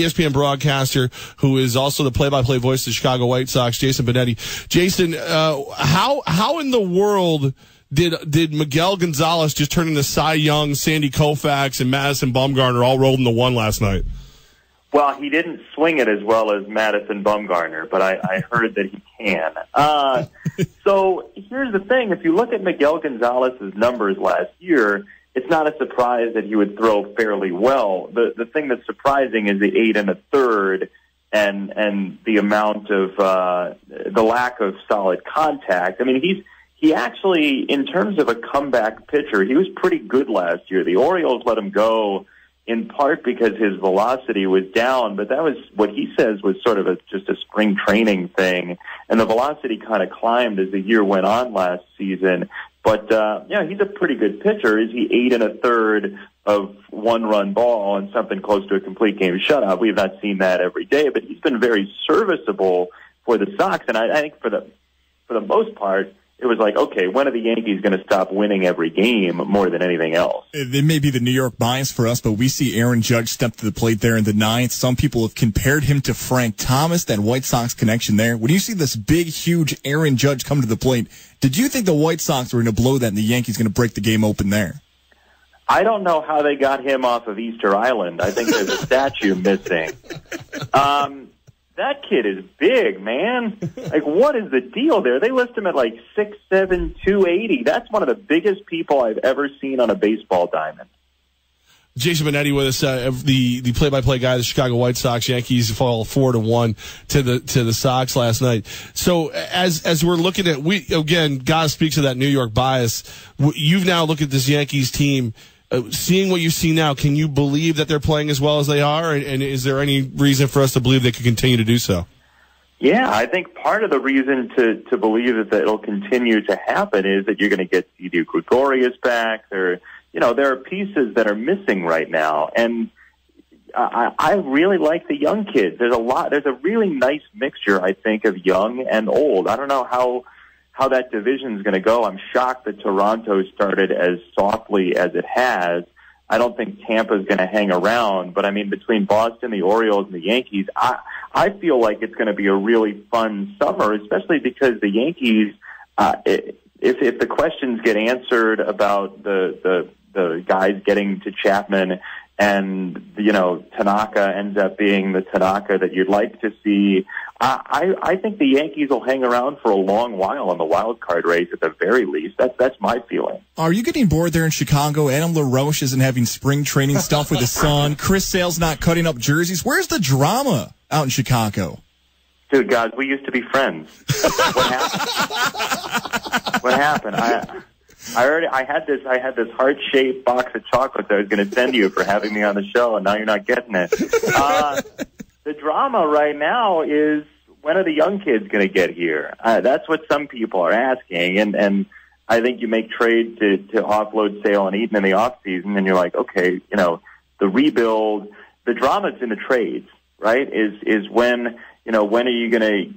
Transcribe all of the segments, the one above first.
ESPN broadcaster who is also the play-by-play voice of the Chicago White Sox, Jason Benetti. Jason, how in the world did Miguel Gonzalez just turn into Cy Young, Sandy Koufax, and Madison Bumgarner all rolled into one last night? Well, he didn't swing it as well as Madison Bumgarner, but I heard that he can. So here's the thing. If you look at Miguel Gonzalez's numbers last year, it's not a surprise that he would throw fairly well. The thing that's surprising is the 8 1/3 and the amount of the lack of solid contact. I mean, he actually, in terms of a comeback pitcher, he was pretty good last year. The Orioles let him go in part because his velocity was down, but that was what he says was sort of just a spring training thing, and the velocity kind of climbed as the year went on last season. But he's a pretty good pitcher. Is he 8 1/3 of 1-run ball and something close to a complete game shutout? We have not seen that every day, but he's been very serviceable for the Sox, and I think for the most part, it was like, okay, when are the Yankees going to stop winning every game more than anything else? It may be the New York bias for us, but we see Aaron Judge step to the plate there in the 9th. Some people have compared him to Frank Thomas, that White Sox connection there. When you see this big, huge Aaron Judge come to the plate, did you think the White Sox were going to blow that and the Yankees going to break the game open there? I don't know how they got him off of Easter Island. I think there's a statue missing. That kid is big, man. Like, what is the deal there? They list him at like 6'7", 280. That's one of the biggest people I've ever seen on a baseball diamond. Jason Benetti with us, the play-by-play guy of the Chicago White Sox. Yankees fall 4-1 to the Sox last night. So as we're looking at, God speaks to that New York bias. You've now looked at this Yankees team. Seeing what you see now, can you believe that they're playing as well as they are? And is there any reason for us to believe they could continue to do so? Yeah, I think part of the reason to believe that it'll continue to happen is that you're going to get C.D. Gregorius back. There are pieces that are missing right now. And I really like the young kids. There's a really nice mixture, I think, of young and old. I don't know how that division is going to go. I'm shocked that Toronto started as softly as it has. I don't think Tampa's going to hang around, but I mean, between Boston, the Orioles, and the Yankees, I feel like it's going to be a really fun summer, especially because the Yankees, if the questions get answered about the guys getting to Chapman and, Tanaka ends up being the Tanaka that you'd like to see, I think the Yankees will hang around for a long while in the wild card race at the very least. That's my feeling. Are you getting bored there in Chicago? Adam LaRoche isn't having spring training stuff with his son. Chris Sale's not cutting up jerseys. Where's the drama out in Chicago? Dude, guys, we used to be friends. What happened? What happened? I had this heart-shaped box of chocolates I was going to send you for having me on the show, and now you're not getting it. The drama right now is, when are the young kids going to get here? That's what some people are asking, and I think you make trades to offload Sale and Eaton in the offseason, and you're like, okay, the rebuild, the drama's in the trades, right? Is when are you going to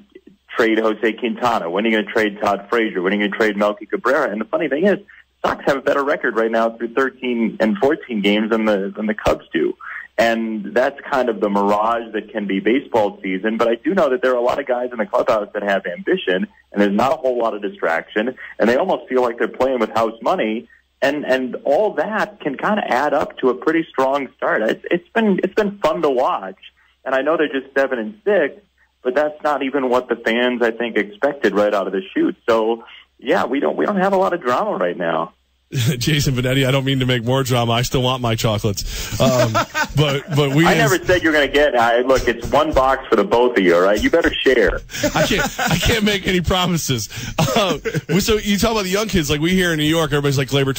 trade Jose Quintana? When are you going to trade Todd Frazier? When are you going to trade Melky Cabrera? And the funny thing is, Sox have a better record right now through 13 and 14 games than the Cubs do. And that's kind of the mirage that can be baseball season. But I do know that there are a lot of guys in the clubhouse that have ambition, and there's not a whole lot of distraction, and they almost feel like they're playing with house money. And all that can kind of add up to a pretty strong start. It's been fun to watch. And I know they're just 7-6, but that's not even what the fans, I think, expected right out of the chute. So, yeah, we don't have a lot of drama right now. Jason Benetti, I don't mean to make more drama. I still want my chocolates. But I never said you're going to get. Look, it's one box for the both of you, all right? You better share. I can't make any promises. So you talk about the young kids, like we here in New York, everybody's like Gleyber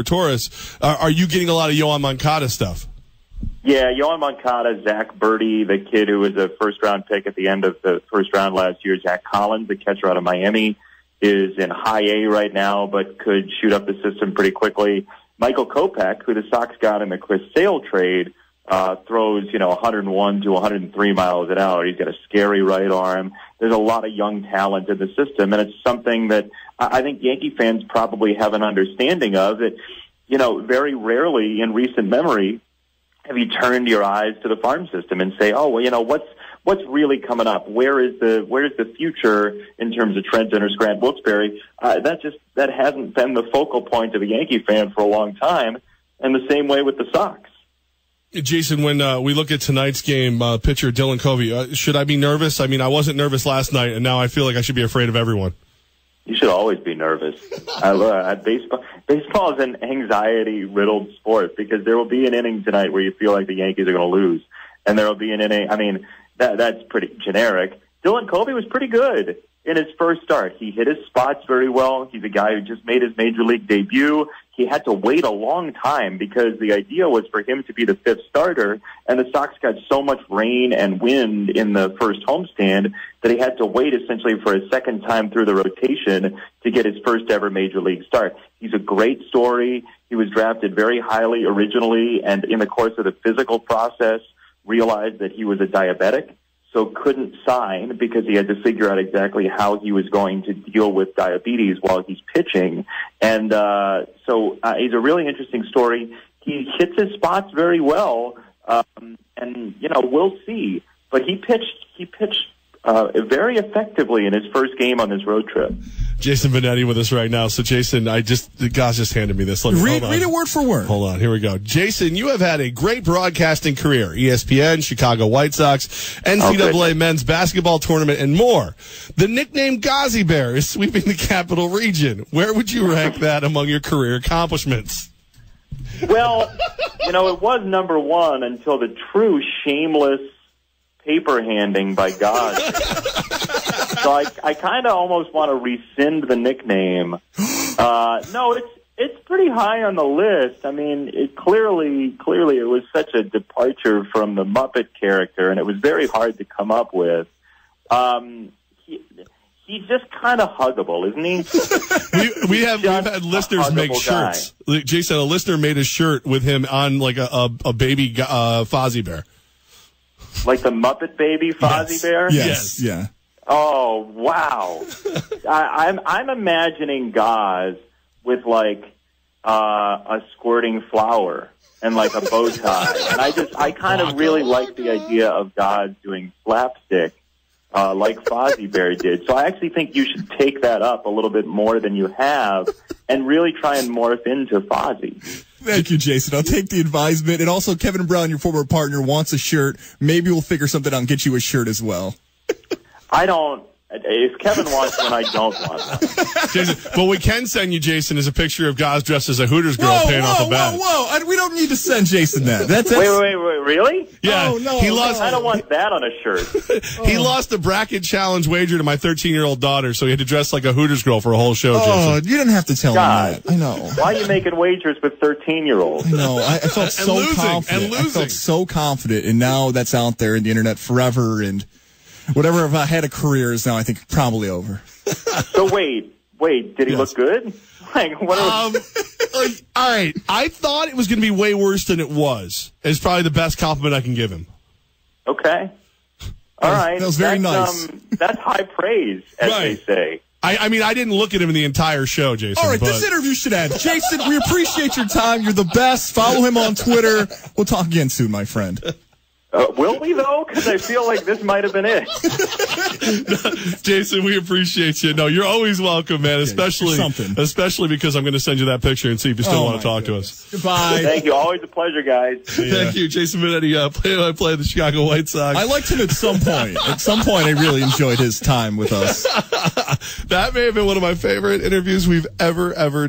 Torres. Are you getting a lot of Yoan Moncada stuff? Yeah, Yoan Moncada, Zach Birdie, the kid who was a first-round pick at the end of the first round last year, Zach Collins, the catcher out of Miami, is in high A right now, but could shoot up the system pretty quickly. Michael Kopech, who the Sox got in the Chris Sale trade, throws 101 to 103 miles an hour. He's got a scary right arm. There's a lot of young talent in the system, and it's something that I think Yankee fans probably have an understanding of. That very rarely in recent memory have you turned your eyes to the farm system and say, oh, well, you know, what's really coming up? Where's the future in terms of Trenton or Scranton Wilkes-Barre? That hasn't been the focal point of a Yankee fan for a long time, and the same way with the Sox. Jason, when we look at tonight's game, pitcher Dylan Covey, should I be nervous? I mean, I wasn't nervous last night, and now I feel like I should be afraid of everyone. You should always be nervous. Baseball is an anxiety-riddled sport because there will be an inning tonight where you feel like the Yankees are going to lose, and there will be an inning. I mean, that's pretty generic. Dylan Covey was pretty good in his first start. He hit his spots very well. He's a guy who just made his major league debut. He had to wait a long time because the idea was for him to be the fifth starter, and the Sox got so much rain and wind in the first homestand that he had to wait essentially for a second time through the rotation to get his first ever major league start. He's a great story. He was drafted very highly originally, and in the course of the physical process, realized that he was a diabetic, so couldn't sign because he had to figure out exactly how he was going to deal with diabetes while he's pitching. And so he's a really interesting story. He hits his spots very well, and, you know, we'll see. But he pitched very effectively in his first game on this road trip. Jason Benetti with us right now. So, Jason, the guys just handed me this. Read it word for word. Hold on. Here we go. Jason, you have had a great broadcasting career. ESPN, Chicago White Sox, NCAA men's basketball tournament, and more. The nickname Ghazi Bear is sweeping the capital region. Where would you rank that among your career accomplishments? Well, you know, it was number one until the true shameless paper handing by God. So I kind of almost want to rescind the nickname. No, it's pretty high on the list. I mean, clearly it was such a departure from the Muppet character, and it was very hard to come up with. He's just kind of huggable, isn't he? We've had listeners make shirts. Jason, a listener made a shirt with him on like a baby Fozzie Bear. Like the Muppet Baby Fozzie Bear? Yes. Yeah. Oh, wow. I'm imagining Gaz with like a squirting flower and like a bow tie. And I kind of really like the idea of Gaz doing slapstick like Fozzie Bear did. So I actually think you should take that up a little bit more than you have and really try and morph into Fozzie. Thank you, Jason. I'll take the advisement. And also, Kevin Brown, your former partner, wants a shirt. Maybe we'll figure something out and get you a shirt as well. If Kevin wants one, I don't want one. Jason, what we can send you, Jason, is a picture of Gaz dressed as a Hooters girl paying off a bat. Whoa. We don't need to send Jason that. That's Wait, really? Yeah. Oh, no, he lost. I don't want that on a shirt. He lost the bracket challenge wager to my 13-year-old daughter, so he had to dress like a Hooters girl for a whole show, Jason. Oh, you didn't have to tell him that. I know. Why are you making wagers with 13-years-olds? I know. I felt so confident. I felt so confident, and now that's out there in the internet forever, and whatever if I had a career is now, I think, probably over. So wait, did he look good? Like, what all right, I thought it was going to be way worse than it was. It's probably the best compliment I can give him. Okay. All right. That was very nice. That's high praise, as they say. I mean, I didn't look at him in the entire show, Jason. All right, this interview should end. Jason, we appreciate your time. You're the best. Follow him on Twitter. We'll talk again soon, my friend. Will we, though? Because I feel like this might have been it. Jason, we appreciate you. No, you're always welcome, man, especially because I'm going to send you that picture and see if you still want to talk to us. Goodbye. Thank you. Always a pleasure, guys. Thank you. Jason Benetti, play the Chicago White Sox. I liked him at some point. At some point, I really enjoyed his time with us. That may have been one of my favorite interviews we've ever done.